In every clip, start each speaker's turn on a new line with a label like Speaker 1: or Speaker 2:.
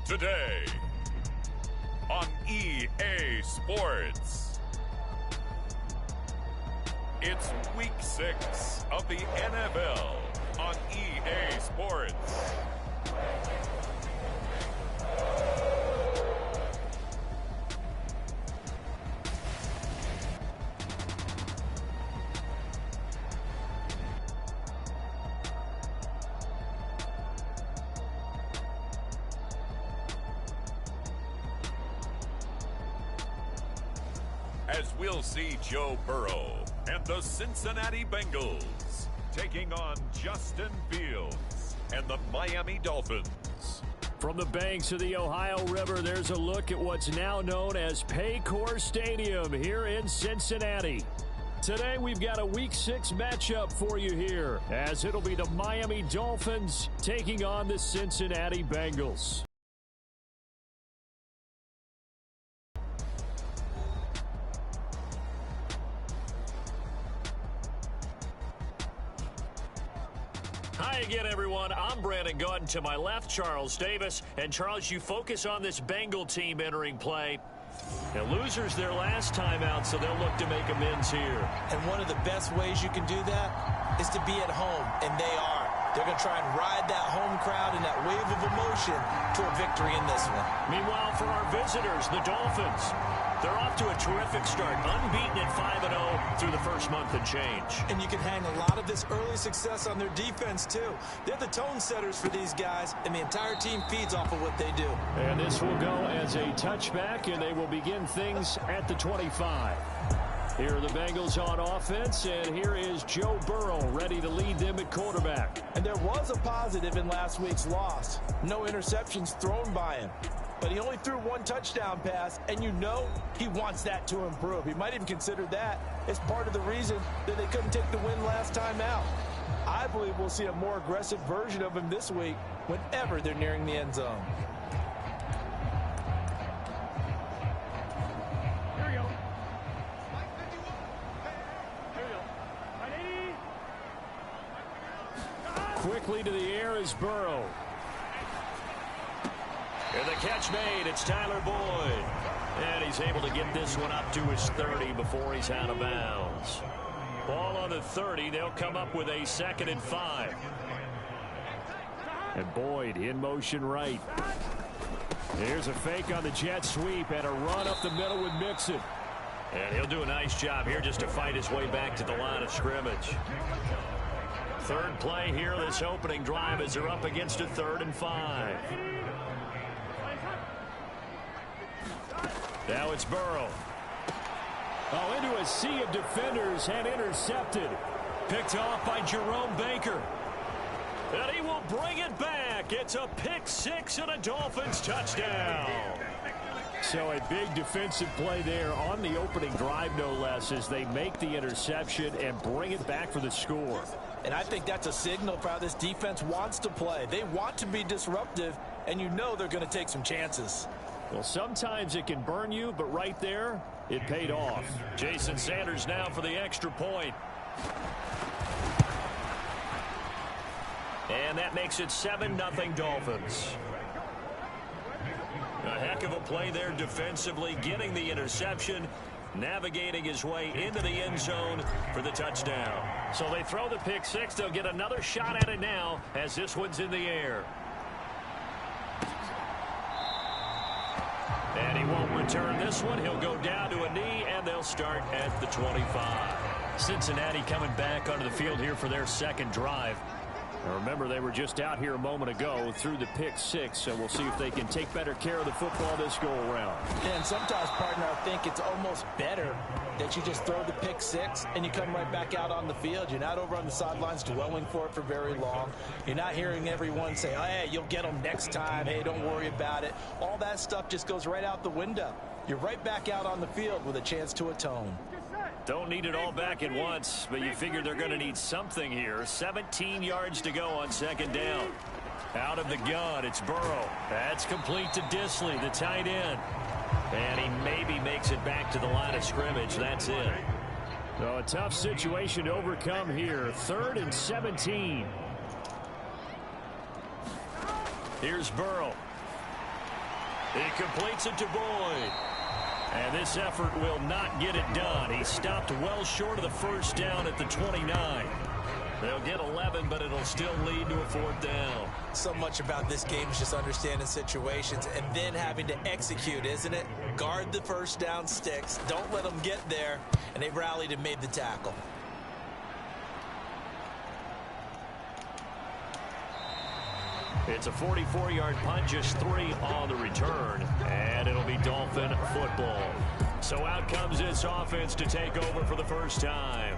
Speaker 1: Today on EA Sports. It's week 6 of the NFL on EA Sports. As we'll see Joe Burrow and the Cincinnati Bengals taking on Justin Fields and the Miami Dolphins.
Speaker 2: From the banks of the Ohio River, there's a look at what's now known as Paycor Stadium here in Cincinnati. Today, we've got a Week 6 matchup for you here, as it'll be the Miami Dolphins taking on the Cincinnati Bengals. Hi again, everyone. I'm Brandon Gautin. To my left, Charles Davis. And, Charles, you focus on this Bengal team entering play. Now, losers their last time out, so they'll look to make amends here.
Speaker 3: And one of the best ways you can do that is to be at home, and they are. They're going to try and ride that home crowd and that wave of emotion to a victory in this one.
Speaker 2: Meanwhile, for our visitors, the Dolphins, they're off to a terrific start, unbeaten at 5-0 through the first month and change.
Speaker 3: And you can hang a lot of this early success on their defense, too. They're the tone setters for these guys, and the entire team feeds off of what they do.
Speaker 2: And this will go as a touchback, and they will begin things at the 25. Here are the Bengals on offense, and here is Joe Burrow ready to lead them at quarterback.
Speaker 3: And there was a positive in last week's loss. No interceptions thrown by him. But he only threw one touchdown pass, and you know he wants that to improve. He might even consider that as part of the reason that they couldn't take the win last time out. I believe we'll see a more aggressive version of him this week whenever they're nearing the end zone.
Speaker 4: Here we go.
Speaker 2: Quickly to the air is Burrow. And the catch made. It's Tyler Boyd. And he's able to get this one up to his 30 before he's out of bounds. Ball on the 30. They'll come up with a 2nd and 5. And Boyd in motion right. Here's a fake on the jet sweep and a run up the middle with Mixon. And he'll do a nice job here just to fight his way back to the line of scrimmage. Third play here this opening drive as they're up against a 3rd and 5. Now it's Burrow. Oh, into a sea of defenders and intercepted. Picked off by Jerome Baker. And he will bring it back. It's a pick 6 and a Dolphins touchdown. So a big defensive play there on the opening drive, no less, as they make the interception and bring it back for the score.
Speaker 3: And I think that's a signal for how this defense wants to play. They want to be disruptive, and you know they're going to take some chances.
Speaker 2: Well, sometimes it can burn you, but right there, it paid off. Jason Sanders now for the extra point. And that makes it 7-0 Dolphins. A heck of a play there defensively, getting the interception, navigating his way into the end zone for the touchdown. So they throw the pick 6. They'll get another shot at it now as this one's in the air. And he won't return this one. He'll go down to a knee, and they'll start at the 25. Cincinnati coming back onto the field here for their 2nd drive. Now remember, they were just out here a moment ago through the pick 6, so we'll see if they can take better care of the football this go-around.
Speaker 3: And sometimes, partner, I think it's almost better that you just throw the pick 6 and you come right back out on the field. You're not over on the sidelines dwelling for it for very long. You're not hearing everyone say, oh, hey, you'll get them next time. Hey, don't worry about it. All that stuff just goes right out the window. You're right back out on the field with a chance to atone.
Speaker 2: Don't need it all back at once, but you figure they're going to need something here. 17 yards to go on 2nd down. Out of the gun, it's Burrow. That's complete to Disley, the tight end. And he maybe makes it back to the line of scrimmage. That's it. So a tough situation to overcome here. 3rd and 17. Here's Burrow. He completes it to Boyd. And this effort will not get it done. He stopped well short of the first down at the 29. They'll get 11, but it'll still lead to a fourth down.
Speaker 3: So much about this game is just understanding situations and then having to execute, isn't it? Guard the first down sticks. Don't let them get there. And they rallied and made the tackle.
Speaker 2: It's a 44-yard punt, just 3 on the return, and it'll be Dolphin football. So out comes this offense to take over for the first time.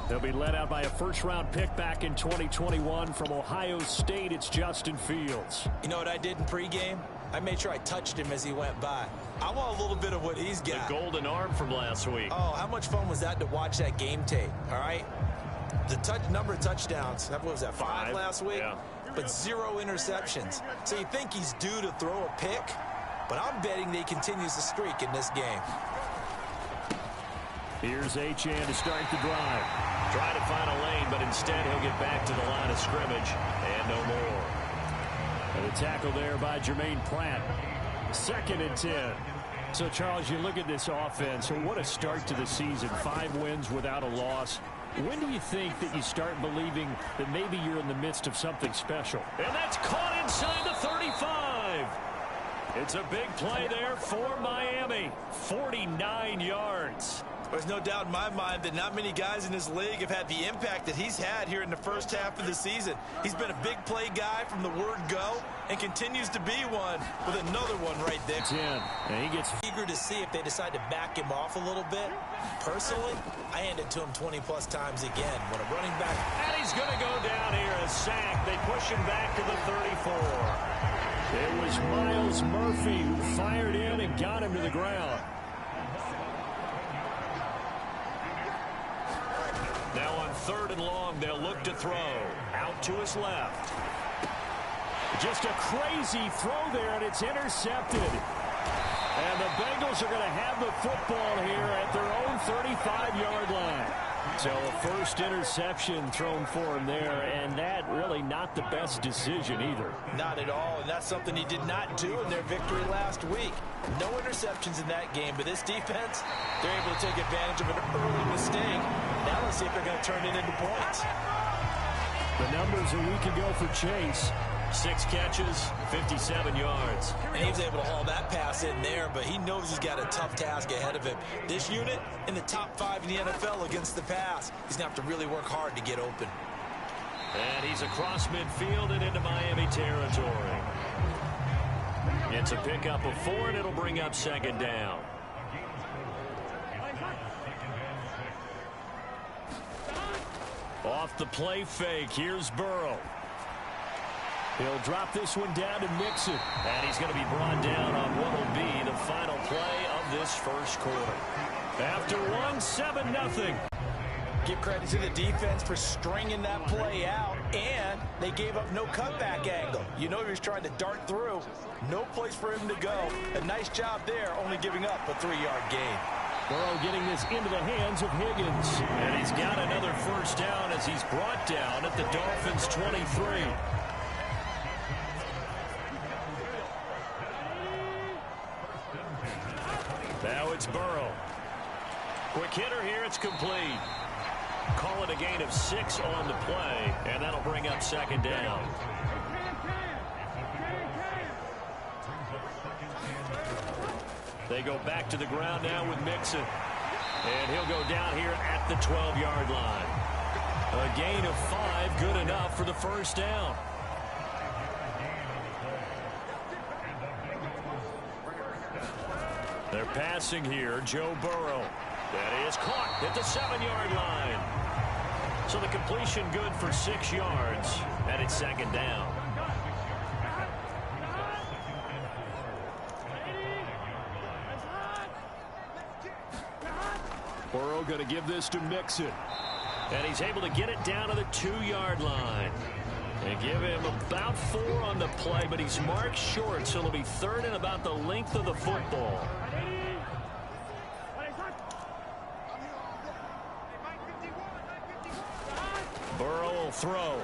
Speaker 2: They'll be led out by a first-round pick back in 2021 from Ohio State. It's Justin Fields.
Speaker 3: You know what I did in pregame? I made sure I touched him as he went by. I want a little bit of what he's got.
Speaker 2: The golden arm from last week.
Speaker 3: Oh, how much fun was that to watch that game tape, all right? The number of touchdowns, what was that, 5 last week?
Speaker 2: Yeah.
Speaker 3: But 0 interceptions. So you think he's due to throw a pick? But I'm betting that he continues the streak in this game.
Speaker 2: Here's Achane to start the drive. Try to find a lane, but instead he'll get back to the line of scrimmage and no more. And the tackle there by Jermaine Pratt. 2nd and 10. So, Charles, you look at this offense, and what a start to the season. 5 wins without a loss. When do you think that you start believing that maybe you're in the midst of something special? And that's caught inside the 35. It's a big play there for Miami. 49 yards.
Speaker 3: There's no doubt in my mind that not many guys in this league have had the impact that he's had here in the first half of the season. He's been a big play guy from the word go and continues to be one with another one right there.
Speaker 2: 10. And he gets
Speaker 3: eager to see if they decide to back him off a little bit. Personally, I hand it to him 20-plus times again when a running back.
Speaker 2: And he's going to go down here, a sack. They push him back to the 34. It was Miles Murphy who fired in and got him to the ground. Now on 3rd and long, they'll look to throw. Out to his left. Just a crazy throw there, and it's intercepted. And the Bengals are going to have the football here at their own 35-yard line. So a first interception thrown for him there, and that really not the best decision either.
Speaker 3: Not at all, and that's something he did not do in their victory last week. No interceptions in that game, but this defense, they're able to take advantage of an early mistake. Now let's see if they're going to turn it into points.
Speaker 2: The numbers a week ago for Chase. 6 catches, 57 yards.
Speaker 3: And he was able to haul that pass in there, but he knows he's got a tough task ahead of him. This unit in the top 5 in the NFL against the pass. He's going to have to really work hard to get open.
Speaker 2: And he's across midfield and into Miami territory. It's a pickup of 4, and it'll bring up 2nd down. Off the play fake, here's Burrow. He'll drop this one down to Mixon. And he's going to be brought down on what will be the final play of this first quarter. After 7-0.
Speaker 3: Give credit to the defense for stringing that play out, and they gave up no cutback angle. You know he was trying to dart through. No place for him to go. A nice job there, only giving up a 3-yard gain.
Speaker 2: Burrow getting this into the hands of Higgins. And he's got another first down as he's brought down at the Dolphins' 23. Now it's Burrow. Quick hitter here, it's complete. Call it a gain of 6 on the play, and that'll bring up 2nd down. They go back to the ground now with Mixon. And he'll go down here at the 12-yard line. A gain of 5, good enough for the first down. They're passing here, Joe Burrow. That is caught at the 7-yard line. So the completion good for 6 yards, and it's 2nd down. Burrow going to give this to Mixon. And he's able to get it down to the 2-yard line. They give him about 4 on the play, but he's marked short, so it'll be 3rd and about the length of the football. Burrow will throw.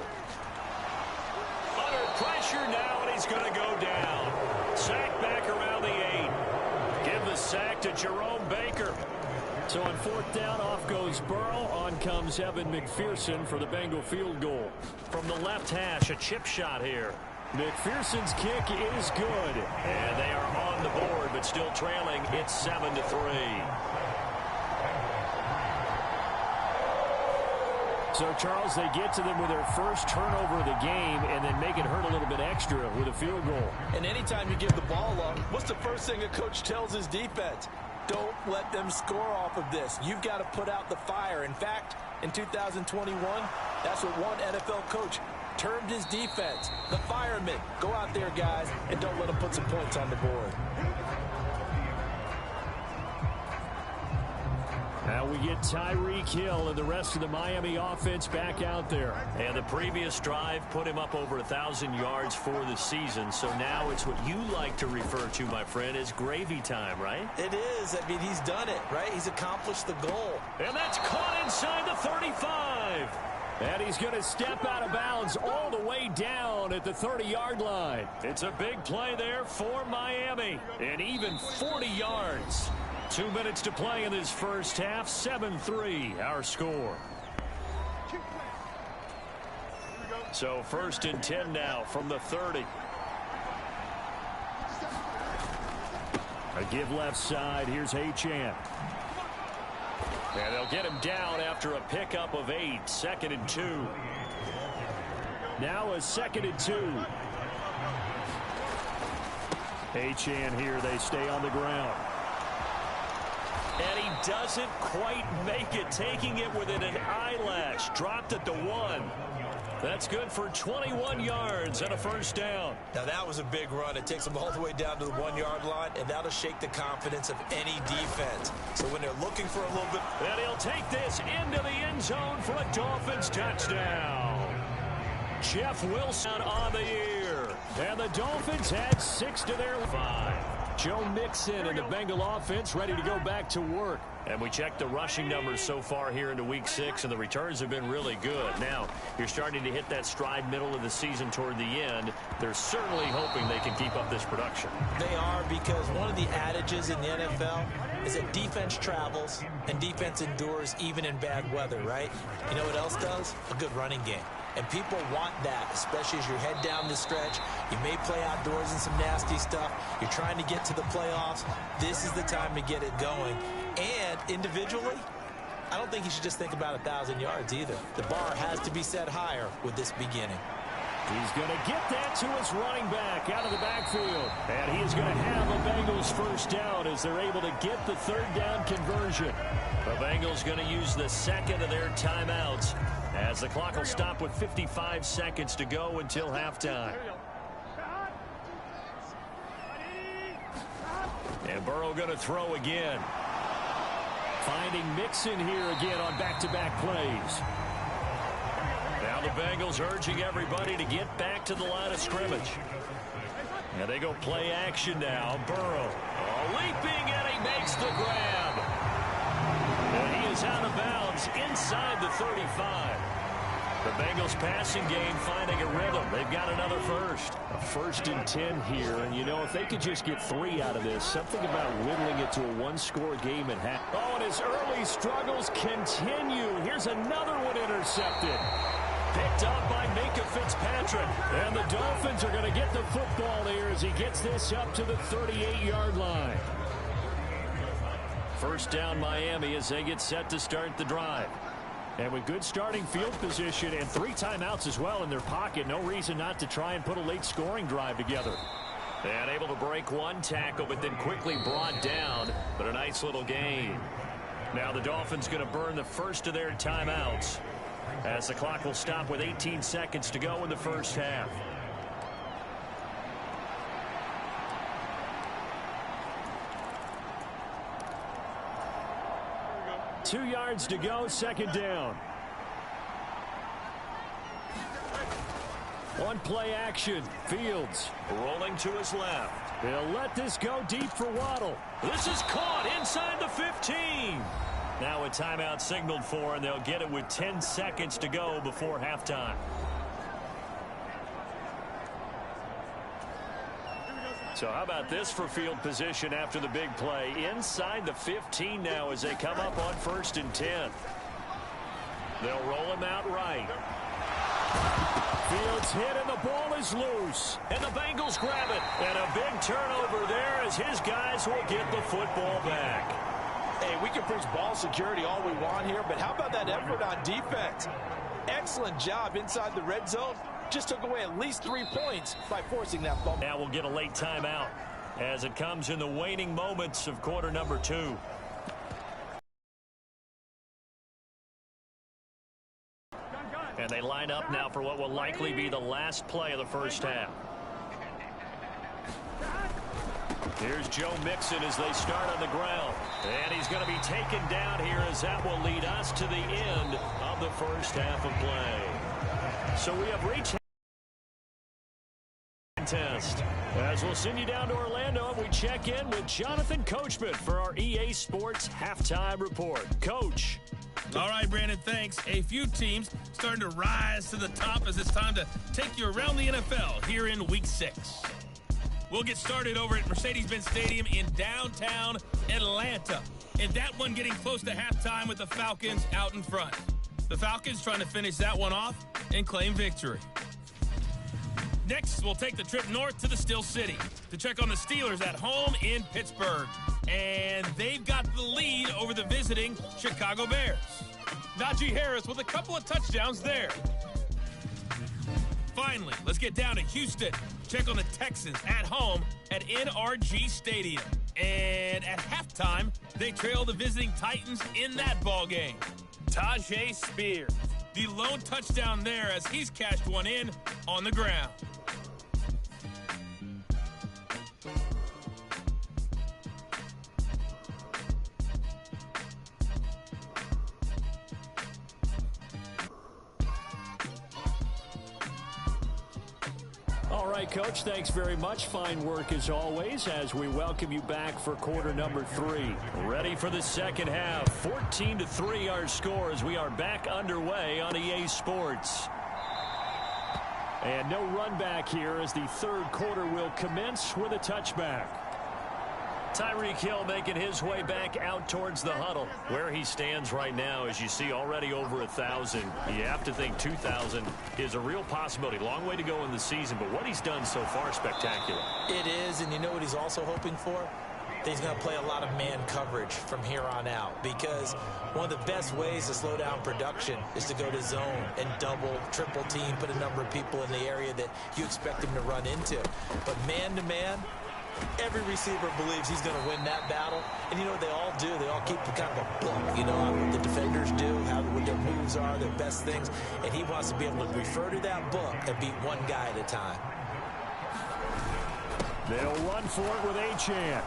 Speaker 2: Under pressure now, and he's going to go down. Sack back around the 8. Give the sack to Jerome Baker. So on 4th down, off goes Burrow. On comes Evan McPherson for the Bengal field goal. From the left hash, a chip shot here. McPherson's kick is good. And they are on the board, but still trailing. It's 7-3. So, Charles, they get to them with their first turnover of the game and then make it hurt a little bit extra with a field goal.
Speaker 3: And anytime you give the ball up, what's the first thing a coach tells his defense? Don't let them score off of this. You've got to put out the fire. In fact, in 2021, that's what one NFL coach termed his defense. The firemen. Go out there, guys, and don't let them put some points on the board.
Speaker 2: Now we get Tyreek Hill and the rest of the Miami offense back out there. And the previous drive put him up over 1,000 yards for the season. So now it's what you like to refer to, my friend, as gravy time, right?
Speaker 3: It is. I mean, he's done it, right? He's accomplished the goal.
Speaker 2: And that's caught inside the 35. And he's going to step out of bounds all the way down at the 30-yard line. It's a big play there for Miami. And even 40 yards. 2 minutes to play in this first half. 7-3 our score. So 1st and 10 now from the 30. A give left side. Here's Achane. And they'll get him down after a pickup of 8. 2nd and 2. Now a 2nd and 2. Achane here. They stay on the ground. And he doesn't quite make it, taking it within an eyelash. Dropped at the 1. That's good for 21 yards and a first down.
Speaker 3: Now that was a big run. It takes him all the way down to the 1-yard line, and that'll shake the confidence of any defense. So when they're looking for a little bit...
Speaker 2: And he'll take this into the end zone for a Dolphins touchdown. Jeff Wilson on the year. And the Dolphins add 6 to their 5. Joe Mixon and the Bengal offense ready to go back to work. And we checked the rushing numbers so far here into week 6, and the returns have been really good. Now, you're starting to hit that stride middle of the season toward the end. They're certainly hoping they can keep up this production.
Speaker 3: They are, because one of the adages in the NFL is that defense travels and defense endures even in bad weather, right? You know what else does? A good running game. And people want that, especially as you head down the stretch. You may play outdoors in some nasty stuff. You're trying to get to the playoffs. This is the time to get it going. And individually, I don't think you should just think about 1,000 yards either. The bar has to be set higher with this beginning.
Speaker 2: He's going to get that to his running back out of the backfield. And he is going to have the Bengals first down as they're able to get the 3rd down conversion. The Bengals going to use the 2nd of their timeouts as the clock will stop with 55 seconds to go until halftime. And Burrow going to throw again. Finding Mixon here again on back-to-back plays. Now the Bengals urging everybody to get back to the line of scrimmage. And they go play action now. Burrow leaping, and he makes the grab. And he is out of bounds inside the 35. The Bengals passing game finding a rhythm. They've got another first. A 1st and 10 here. And, you know, if they could just get 3 out of this, something about whittling it to a 1-score game at half. Oh, and his early struggles continue. Here's another one intercepted. Picked up by Minka Fitzpatrick. And the Dolphins are going to get the football here as he gets this up to the 38-yard line. First down Miami as they get set to start the drive. And with good starting field position and 3 timeouts as well in their pocket, no reason not to try and put a late scoring drive together. And able to break 1 tackle, but then quickly brought down. But a nice little gain. Now the Dolphins going to burn the first of their timeouts as the clock will stop with 18 seconds to go in the first half. Two yards to go, 2nd down. One play action. Fields rolling to his left. They'll let this go deep for Waddle. This is caught inside the 15. Now a timeout signaled for, and they'll get it with 10 seconds to go before halftime. So how about this for field position after the big play? Inside the 15 now as they come up on 1st and 10. They'll roll him out right. Fields hit and the ball is loose. And the Bengals grab it. And a big turnover there as his guys will get the football back.
Speaker 3: Hey, we can preach ball security all we want here, but how about that effort on defense? Excellent job inside the red zone. Just took away at least 3 points by forcing that fumble.
Speaker 2: Now we'll get a late timeout as it comes in the waning moments of quarter number 2. And they line up now for what will likely be the last play of the first half. Here's Joe Mixon as they start on the ground. And he's going to be taken down here as that will lead us to the end of the first half of play. So we have reached contest. As we'll send you down to Orlando and we check in with Jonathan Coachman for our EA Sports Halftime Report. Coach.
Speaker 4: All right, Brandon, thanks. A few teams starting to rise to the top as it's time to take you around the NFL here in Week 6. We'll get started over at Mercedes-Benz Stadium in downtown Atlanta. And that one getting close to halftime with the Falcons out in front. The Falcons trying to finish that one off and claim victory. Next, we'll take the trip north to the Steel City to check on the Steelers at home in Pittsburgh. And they've got the lead over the visiting Chicago Bears. Najee Harris with a couple of touchdowns there. Finally, let's get down to Houston. Check on the Texans at home at NRG Stadium. And at halftime, they trail the visiting Titans in that ball game. Tajay Spears, the lone touchdown there as he's cashed one in on the ground.
Speaker 2: All right, Coach, thanks very much. Fine work as always as we welcome you back for quarter number 3. Ready for the second half. 14-3 our score as we are back underway on EA Sports. And no run back here as the third quarter will commence with a touchback. Tyreek Hill making his way back out towards the huddle. Where he stands right now, as you see, already over 1,000. You have to think 2,000 is a real possibility. Long way to go in the season, but what he's done so far, spectacular.
Speaker 3: It is, and you know what he's also hoping for? He's going to play a lot of man coverage from here on out, because one of the best ways to slow down production is to go to zone and double, triple team, put a number of people in the area that you expect him to run into. But man-to-man, every receiver believes he's going to win that battle. And you know what they all do? They all keep kind of a book. You know what the defenders do, what their moves are, their best things. And he wants to be able to refer to that book and beat one guy at a time.
Speaker 2: They'll run for it with Achane.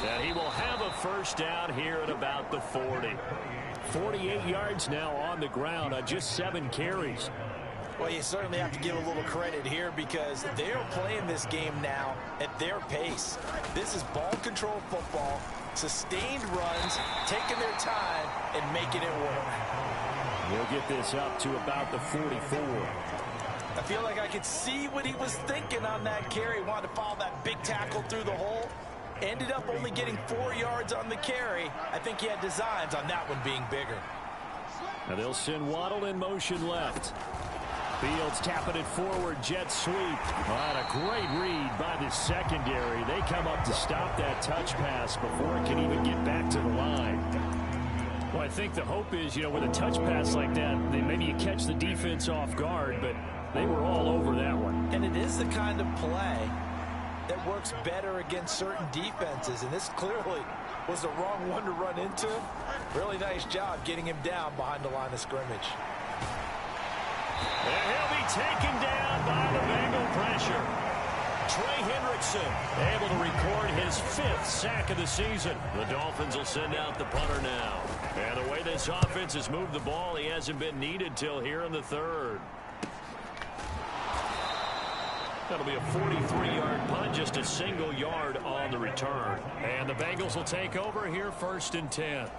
Speaker 2: And he will have a first down here at about the 40. 48 yards now on the ground on just 7 carries.
Speaker 3: Well, you certainly have to give a little credit here because they're playing this game now at their pace. This is ball control football, sustained runs, taking their time, and making it work.
Speaker 2: We'll get this up to about the 44.
Speaker 3: I feel like I could see what he was thinking on that carry. Wanted to follow that big tackle through the hole. Ended up only getting 4 yards on the carry. I think he had designs on that one being bigger.
Speaker 2: Now they'll send Waddle in motion left. Fields tapping it forward, jet sweep. What a great read by the secondary. They come up to stop that touch pass before it can even get back to the line. Well, I think the hope is, you know, with a touch pass like that, then maybe you catch the defense off guard, but they were all over that one.
Speaker 3: And it is the kind of play that works better against certain defenses, and this clearly was the wrong one to run into. Really nice job getting him down behind the line of scrimmage.
Speaker 2: And he'll be taken down by the Bengal pressure. Trey Hendrickson able to record his 5th sack of the season. The Dolphins will send out the punter now. And the way this offense has moved the ball, he hasn't been needed till here in the 3rd. That'll be a 43-yard punt, just a single yard on the return. And the Bengals will take over here 1st and 10.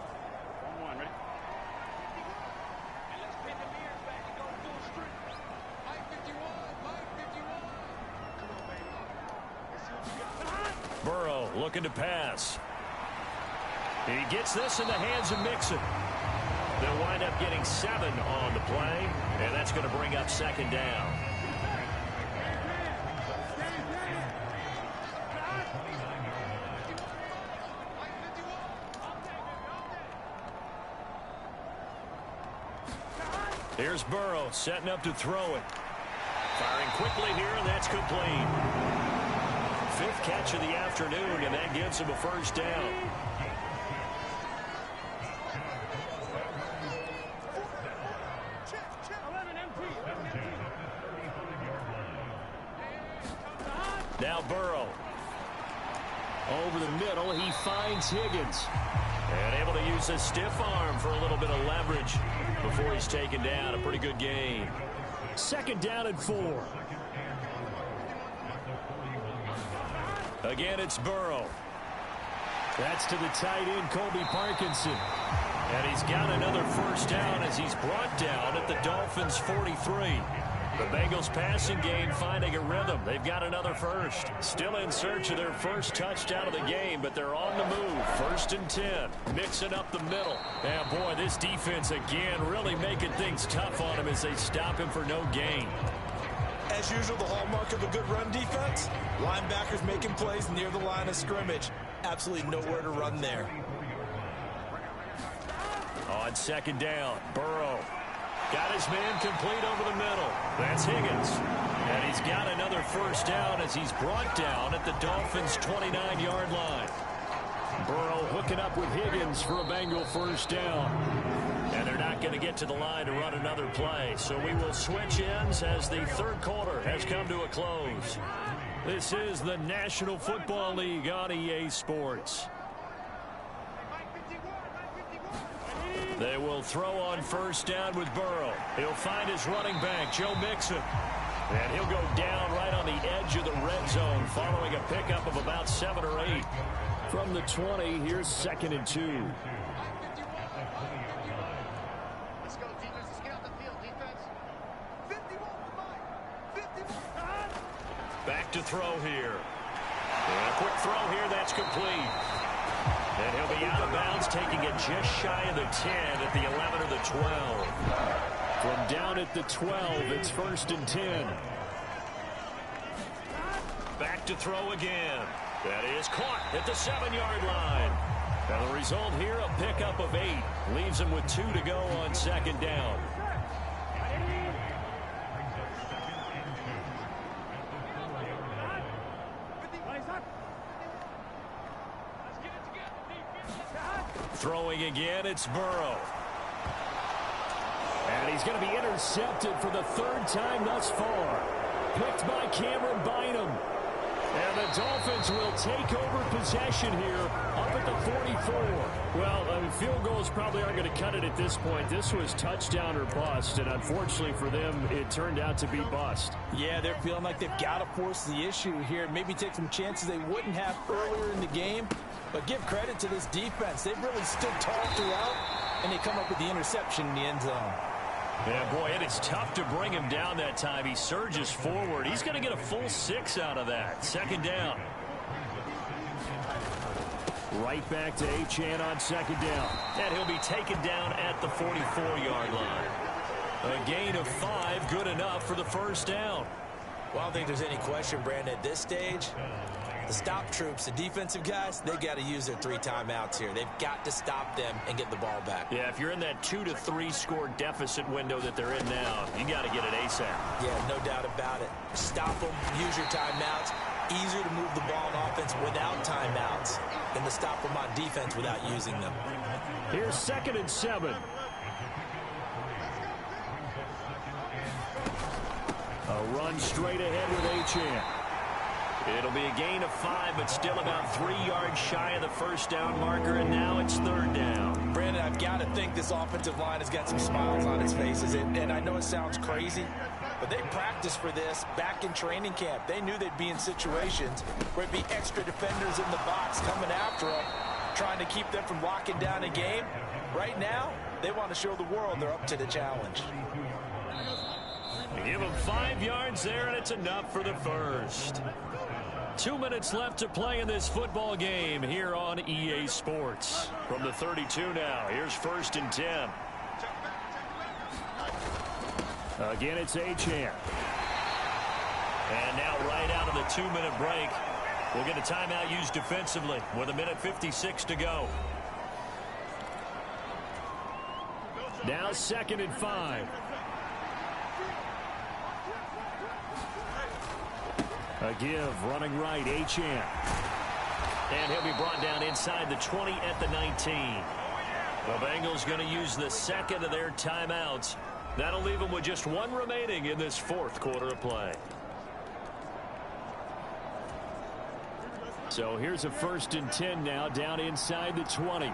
Speaker 2: looking to pass. He gets this in the hands of Mixon. They'll wind up getting 7 on the play, and that's going to bring up second down. Here's Burrow setting up to throw it. Firing quickly here, and that's complete. 5th catch of the afternoon, and that gives him a first down. Now Burrow. Over the middle, he finds Higgins. And able to use his stiff arm for a little bit of leverage before he's taken down. A pretty good game. Second down and 4. Again, it's Burrow. That's to the tight end, Colby Parkinson. And he's got another first down as he's brought down at the Dolphins' 43. The Bengals passing game finding a rhythm. They've got another first. Still in search of their first touchdown of the game, but they're on the move. 1st and 10. Mixing up the middle. And boy, this defense again really making things tough on him as they stop him for no gain.
Speaker 3: As usual, the hallmark of a good run defense, linebackers making plays near the line of scrimmage. Absolutely nowhere to run there.
Speaker 2: On second down, Burrow. Got his man complete over the middle. That's Higgins. And he's got another first down as he's brought down at the Dolphins' 29-yard line. Burrow hooking up with Higgins for a Bengal first down. And they're not going to get to the line to run another play. So we will switch ends as the third quarter has come to a close. This is the National Football League on EA Sports. They will throw on first down with Burrow. He'll find his running back, Joe Mixon. And he'll go down right on the edge of the red zone following a pickup of about 7 or 8. From the 20, here's 2nd and 2.
Speaker 5: Let's go, defense. Let's get out the field, defense. 51
Speaker 2: Back to throw here. And a quick throw here, that's complete. And he'll be out of bounds, taking it just shy of the 10 at the 11 or the 12. From down at the 12, it's 1st and 10. Back to throw again. That is caught at the 7-yard line. And the result here, a pickup of 8. Leaves him with 2 to go on second down. Throwing again, it's Burrow. And he's going to be intercepted for the 3rd time thus far. Picked by Cameron Bynum. And the Dolphins will take over possession here up at the 44. Well, field goals probably aren't going to cut it at this point. This was touchdown or bust, and unfortunately for them, it turned out to be bust.
Speaker 3: Yeah, they're feeling like they've got to force the issue here. Maybe take some chances they wouldn't have earlier in the game. But give credit to this defense. They've really stood tall throughout, and they come up with the interception in the end zone.
Speaker 2: Yeah, boy, it is tough to bring him down that time. He surges forward. He's going to get a full 6 out of that. Second down. Right back to Achane on second down. And he'll be taken down at the 44-yard line. A gain of 5, good enough for the first down.
Speaker 3: Well, I don't think there's any question, Brandon, at this stage. The stop troops, the defensive guys, they've got to use their 3 timeouts here. They've got to stop them and get the ball back.
Speaker 2: Yeah, if you're in that 2 to 3 score deficit window that they're in now, you got to get it ASAP.
Speaker 3: Yeah, no doubt about it. Stop them, use your timeouts. Easier to move the ball on offense without timeouts than to stop them on defense without using them.
Speaker 2: Here's 2nd and 7. A run straight ahead with Achane. It'll be a gain of 5, but still about 3 yards shy of the first down marker, and now it's 3rd down.
Speaker 3: Brandon, I've got to think this offensive line has got some smiles on its faces, and I know it sounds crazy, but they practiced for this back in training camp. They knew they'd be in situations where it'd be extra defenders in the box coming after them, trying to keep them from locking down a game. Right now, they want to show the world they're up to the challenge.
Speaker 2: Give them 5 yards there, and it's enough for the first. 2 minutes left to play in this football game here on EA Sports. From the 32 now, here's 1st and 10. Again, it's Achane. And now right out of the 2-minute break, we'll get a timeout used defensively with 1:56 to go. Now 2nd and 5. A give, running right, Achane. And he'll be brought down inside the 20 at the 19. The Bengals going to use the 2nd of their timeouts. That'll leave them with just 1 remaining in this 4th quarter of play. So here's a 1st and 10 now, down inside the 20.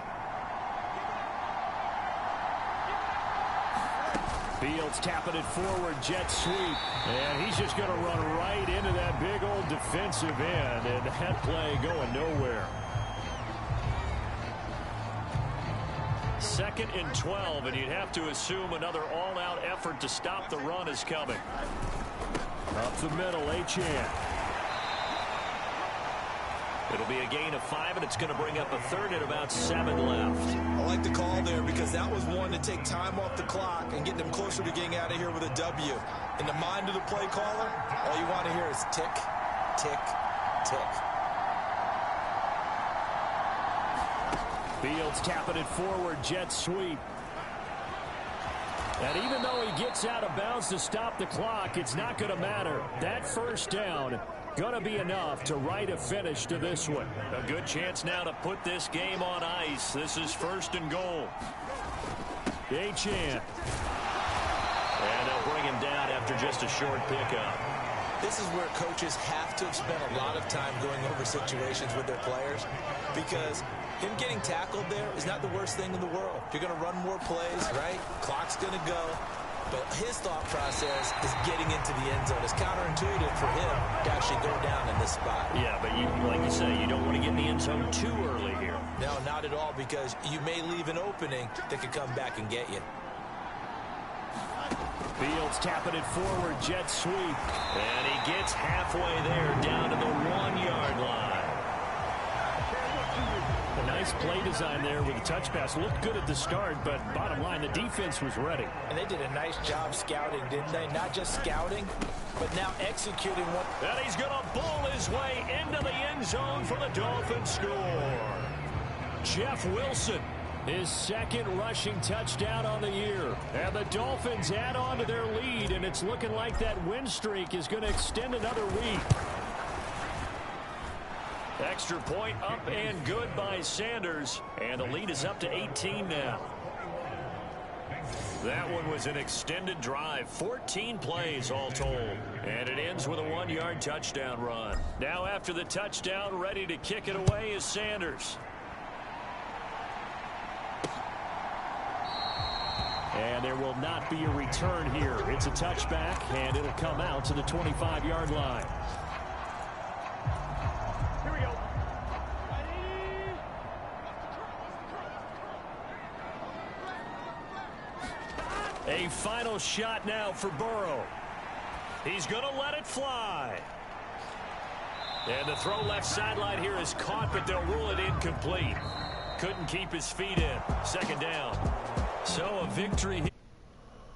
Speaker 2: Fields tapping it forward, jet sweep. And he's just going to run right into that big old defensive end. And that play going nowhere. 2nd and 12, and you'd have to assume another all-out effort to stop the run is coming. Up the middle, Achane. It'll be a gain of 5, and it's going to bring up a 3rd and about 7 left.
Speaker 3: I like the call there because that was one to take time off the clock and get them closer to getting out of here with a W. In the mind of the play caller, all you want to hear is tick, tick, tick.
Speaker 2: Fields tapping it forward, jet sweep. And even though he gets out of bounds to stop the clock, it's not going to matter. That 1st down going to be enough to write a finish to this one. A good chance now to put this game on ice. This is 1st and goal. Achane. And they'll bring him down after just a short pickup.
Speaker 3: This is where coaches have to have spent a lot of time going over situations with their players, because him getting tackled there is not the worst thing in the world. You're going to run more plays, right? Clock's going to go. But his thought process is getting into the end zone. It's counterintuitive for him to actually go down in this spot.
Speaker 2: Yeah, but like you say, you don't want to get in the end zone too early here.
Speaker 3: No, not at all, because you may leave an opening that could come back and get you.
Speaker 2: Fields tapping it forward, jet sweep. And he gets halfway there, down to the 1-yard line. A nice play design there with a touch pass. Looked good at the start, but bottom line, the defense was ready.
Speaker 3: And they did a nice job scouting, didn't they? Not just scouting, but now executing what...
Speaker 2: And he's going to bull his way into the end zone for the Dolphins score. Jeff Wilson, his 2nd rushing touchdown on the year. And the Dolphins add on to their lead, and it's looking like that win streak is going to extend another week. Extra point up and good by Sanders, and the lead is up to 18 now. That one was an extended drive, 14 plays all told, and it ends with a 1-yard touchdown run. Now after the touchdown, ready to kick it away is Sanders. And there will not be a return here. It's a touchback, and it'll come out to the 25-yard line. A final shot now for Burrow. He's going to let it fly. And the throw left sideline here is caught, but they'll rule it incomplete. Couldn't keep his feet in. 2nd down. So a victory.